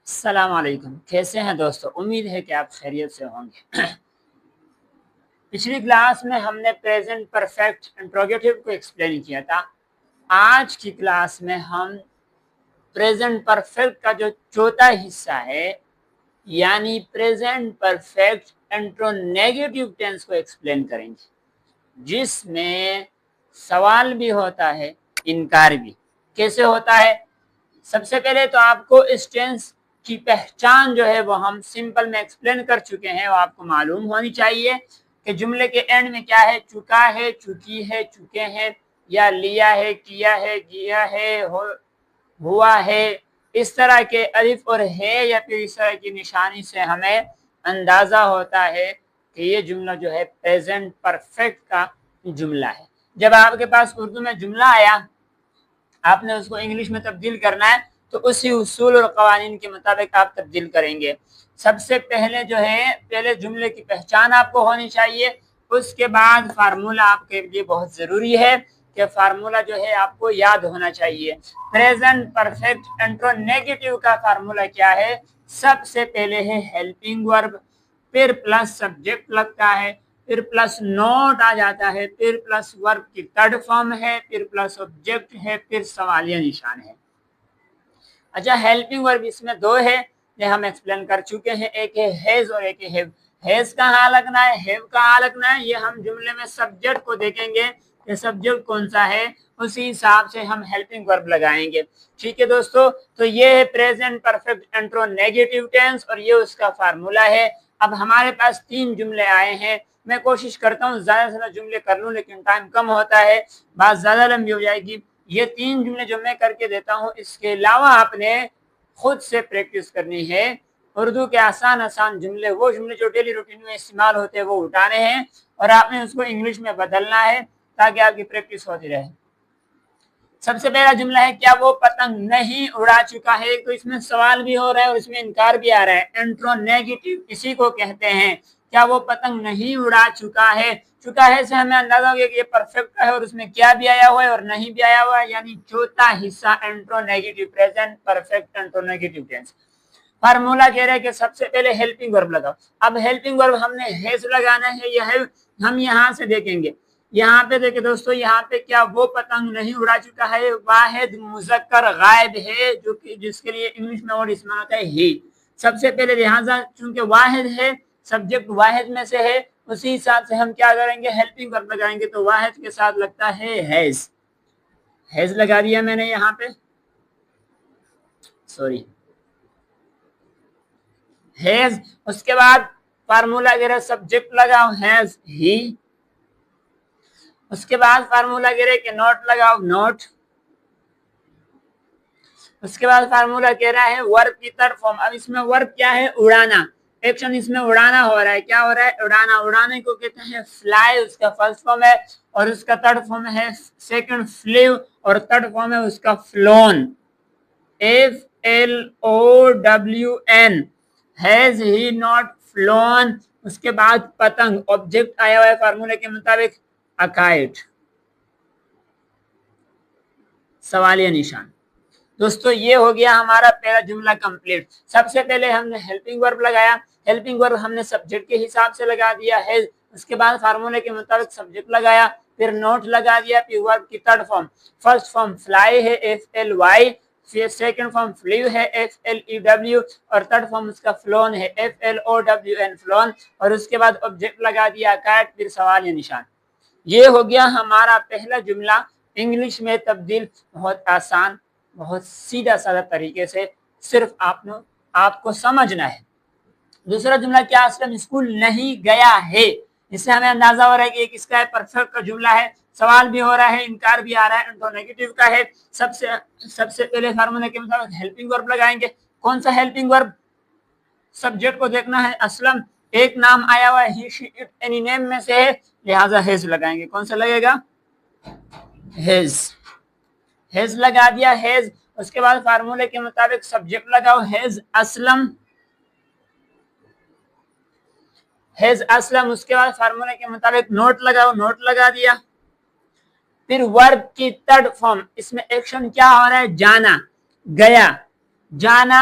السلام علیکم، کیسے ہیں دوستو؟ امید ہے کہ آپ خیریت سے ہوں گے۔ پچھلی کلاس میں ہم نے پریزنٹ پرفیکٹ انٹروگیٹو کو ایکسپلین کیا تھا۔ آج کی کلاس میں ہم پریزنٹ پرفیکٹ کا جو چوتھا حصہ ہے یعنی پریزنٹ پرفیکٹ انٹرونیگیٹو ٹینس کو ایکسپلین کریں گے، جس میں سوال بھی ہوتا ہے، انکار بھی۔ کیسے ہوتا ہے؟ سب سے پہلے تو آپ کو اس ٹینس کی پہچان جو ہے وہ ہم سمپل میں ایکسپلین کر چکے ہیں، وہ آپ کو معلوم ہونی چاہیے کہ جملے کے اینڈ میں کیا ہے، چکا ہے، چکی ہے، چکے ہیں، یا لیا ہے، کیا ہے، گیا ہے، ہوا ہے۔ اس طرح کے الف اور ہے یا پھر اس طرح کی نشانی سے ہمیں اندازہ ہوتا ہے کہ یہ جملہ جو ہے پریزنٹ پرفیکٹ کا جملہ ہے۔ جب آپ کے پاس اردو میں جملہ آیا، آپ نے اس کو انگلش میں تبدیل کرنا ہے تو اسی اصول اور قوانین کے مطابق آپ تبدیل کریں گے۔ سب سے پہلے جو ہے پہلے جملے کی پہچان آپ کو ہونی چاہیے، اس کے بعد فارمولا آپ کے لیے بہت ضروری ہے کہ فارمولا جو ہے آپ کو یاد ہونا چاہیے۔ پریزنٹ پرفیکٹ انٹرونیگیٹو کا فارمولا کیا ہے؟ سب سے پہلے ہے ہیلپنگ ورب، پھر پلس سبجیکٹ لگتا ہے، پھر پلس نوٹ آ جاتا ہے، پھر پلس ورب کی تھرڈ فارم ہے، پھر پلس آبجیکٹ ہے، پھر سوالیہ نشان ہے۔ اچھا، ہیلپنگ ورب اس میں دو ہے، یہ ہم ایکسپلین کر چکے ہیں، ایک ہے ہیز اور ایک ہے ہیو۔ ہیز کہاں لگنا ہے، ہیو کہاں لگنا ہے، یہ ہم جملے میں سبجیکٹ کو دیکھیں گے کہ سبجیکٹ کون سا ہے، اسی حساب سے ہم ہیلپنگ ورب لگائیں گے۔ ٹھیک ہے دوستو، تو یہ ہے پریزنٹ پرفیکٹ انٹرونیگیٹو ٹینس اور یہ اس کا فارمولا ہے۔ اب ہمارے پاس تین جملے آئے ہیں، میں کوشش کرتا ہوں زیادہ سے زیادہ جملے کر لوں، لیکن ٹائم کم ہوتا ہے، بات زیادہ لمبی ہو جائے گی۔ یہ تین جملے جو میں کر کے دیتا ہوں، اس کے علاوہ آپ نے خود سے پریکٹس کرنی ہے۔ اردو کے آسان جملے، وہ جملے جو ڈیلی روٹین میں استعمال ہوتے ہیں وہ اٹھانے ہیں اور آپ نے اس کو انگلش میں بدلنا ہے تاکہ آپ کی پریکٹس ہوتی رہے۔ سب سے پہلا جملہ ہے، کیا وہ پتنگ نہیں اڑا چکا ہے؟ تو اس میں سوال بھی ہو رہا ہے اور اس میں انکار بھی آ رہا ہے۔ انٹرونیگیٹو اسی کو کہتے ہیں، کیا وہ پتنگ نہیں اڑا چکا ہے؟ چکا ہے سے ہمیں اندازہ ہو گیا کہ یہ پرفیکٹ ہے اور اس میں کیا بھی آیا ہوا ہے اور نہیں بھی آیا ہوا ہے، یعنی چوتھا حصہ انٹرونیگیٹو، پریزنٹ پرفیکٹ انٹرونیگیٹو ٹینس۔ فارمولا کہہ رہے ہیں کہ سب سے پہلے ہیلپنگ ورب لگاؤ۔ اب ہیلپنگ ورب ہم نے ہیز لگانا ہے یا ہیو، ہم یہاں سے دیکھیں گے۔ یہاں پہ دیکھیں دوستو، یہاں پہ کیا وہ پتنگ نہیں اڑا چکا ہے، واحد مذکر غائب ہے، جو کہ جس کے لیے انگلش میں ورڈ استعمال ہوتا ہے ہی۔ سب سے پہلے لہٰذا چونکہ واحد ہے، سبجیکٹ واحد میں سے ہے، اسی حساب سے ہم کیا کریں گے، ہیلپنگ ورب لگائیں گے، تو واحد کے ساتھ لگتا ہے ہیز۔ ہیز لگا دیا میں نے یہاں پہ، سوری، ہیز۔ اس کے بعد فارمولا اگر سبجیکٹ لگاؤ ہیز ہی، اس کے بعد فارمولا گرے کہ نوٹ لگاؤ نوٹ، اس کے بعد فارمولا کہہ رہا ہے ورب کی تھرڈ فارم۔ اب اس میں ورب کیا ہے، اڑانا، ایکشن اس میں اڑانا ہو رہا ہے۔ کیا ہو رہا ہے، اڑانا۔ اڑانے کو کہتے ہیں فلائی، اس کا فرسٹ فارم ہے، اور اس کا تھرڈ فارم ہے سیکنڈ فلیو، اور تھرڈ فارم ہے اس کا flown, F L O W N. Has he not flown, اس کے بعد پتنگ، آبجیکٹ آیا ہوا ہے فارمولے کے مطابق اکائٹ، سوالیہ نشان۔ دوستو یہ ہو گیا ہمارا پہلا جملہ کمپلیٹ۔ سب سے پہلے ہم نے ہیلپنگ ورب لگایا، ہیلپنگ ورب ہم نے سبجیکٹ کے حساب سے لگا دیا ہے، اس کے بعد فارمولے کے مطابق سبجیکٹ لگایا، پھر نوٹ لگا دیا، پھر ورب کی third form. First form fly ہے، ایف ایل وائی، پھر سیکنڈ فارم فلیو ہے، ایف ایل ای ڈبلیو، اور تھرڈ فارم اس کا فلون ہے، F L O W N, flown, اور اس کے بعد آبجیکٹ لگا دیا کیٹ، پھر سوال یا نشان۔ یہ ہو گیا ہمارا پہلا جملہ انگلش میں تبدیل، بہت آسان، بہت سیدھا سادہ طریقے سے، صرف آپ کو سمجھنا ہے۔ دوسرا جملہ کیا، اسلم اسکول نہیں گیا ہے، اس سے ہمیں اندازہ ہو رہا ہے کہ یہ کس کا ہے، پرفیکٹ کا جملہ ہے، سوال بھی ہو رہا ہے، انکار بھی آ رہا ہے، انٹرونیگیٹو کا ہے۔ سب سے پہلے فارمولے کے مطابق ہیلپنگ ورب لگائیں گے۔ کون سا ہیلپنگ ورب، سبجیکٹ کو دیکھنا ہے، اسلم ایک نام آیا ہوا ہے، ہی شی اٹ اینی نیم میں سے ہے، لہٰذا ہیز لگائیں گے۔ کون سا لگے گا، ہیز۔ ہیز لگا دیا، ہیز۔ اس کے بعد فارمولے کے مطابق سبجیکٹ لگاؤ، ہیز اسلم، ہیز اسلم۔ اس کے بعد فارمولے کے مطابق نوٹ لگاؤ، نوٹ لگا دیا۔ پھر ورب کی تھرڈ فارم، اس میں ایکشن کیا ہو رہا ہے، جانا، گیا، جانا،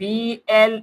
PLETE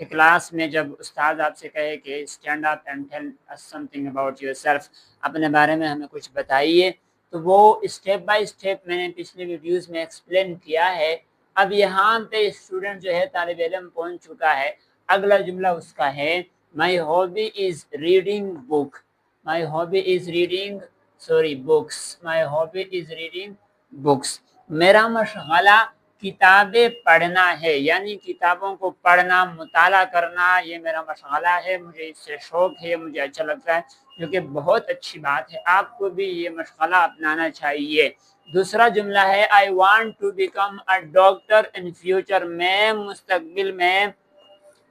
کہ کلاس میں جب استاد آپ سے کہے کہ stand up and tell us something about yourself, اپنے بارے میں ہمیں کچھ بتائیے، تو وہ اسٹیپ بائی اسٹیپ میں نے پچھلی ویڈیوز میں ایکسپلین کیا ہے۔ اب یہاں پہ اسٹوڈنٹ جو ہے طالب علم پہنچ چکا ہے، اگلا جملہ اس کا ہے my hobby is reading book, my hobby is reading books, my hobby is reading books, میرا مشغلہ کتابیں پڑھنا ہے، یعنی کتابوں کو پڑھنا، مطالعہ کرنا، یہ میرا مشغلہ ہے، مجھے اس سے شوق ہے، مجھے اچھا لگتا ہے، جو کہ بہت اچھی بات ہے، آپ کو بھی یہ مشغلہ اپنانا چاہیے۔ دوسرا جملہ ہے I want to become a doctor in future, میں مستقبل میں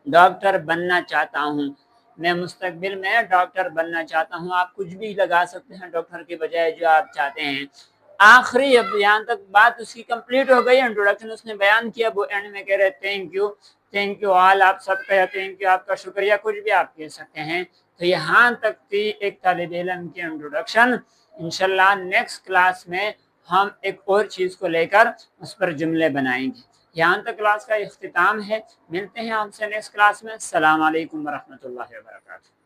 ڈاکٹر بننا چاہتا ہوں، میں مستقبل میں ڈاکٹر بننا چاہتا ہوں، آپ کچھ بھی لگا سکتے ہیں ڈاکٹر کے بجائے جو آپ چاہتے ہیں۔ آخری، اب یہاں تک بات اس کی کمپلیٹ ہو گئی، انٹروڈکشن اس نے بیان کیا، وہ اینڈ میں کہہ رہے تھینک یو آل، آپ سب کا تھینک یو، آپ کا شکریہ، کچھ بھی آپ کہہ سکتے ہیں۔ تو یہاں تک تھی ایک طالب علم کی انٹروڈکشن۔ انشاءاللہ نیکسٹ کلاس میں ہم ایک اور چیز کو لے کر اس پر جملے بنائیں گے۔ یہاں تک کلاس کا اختتام ہے، ملتے ہیں آپ سے نیکسٹ کلاس میں۔ السلام علیکم ورحمۃ اللہ وبرکاتہ۔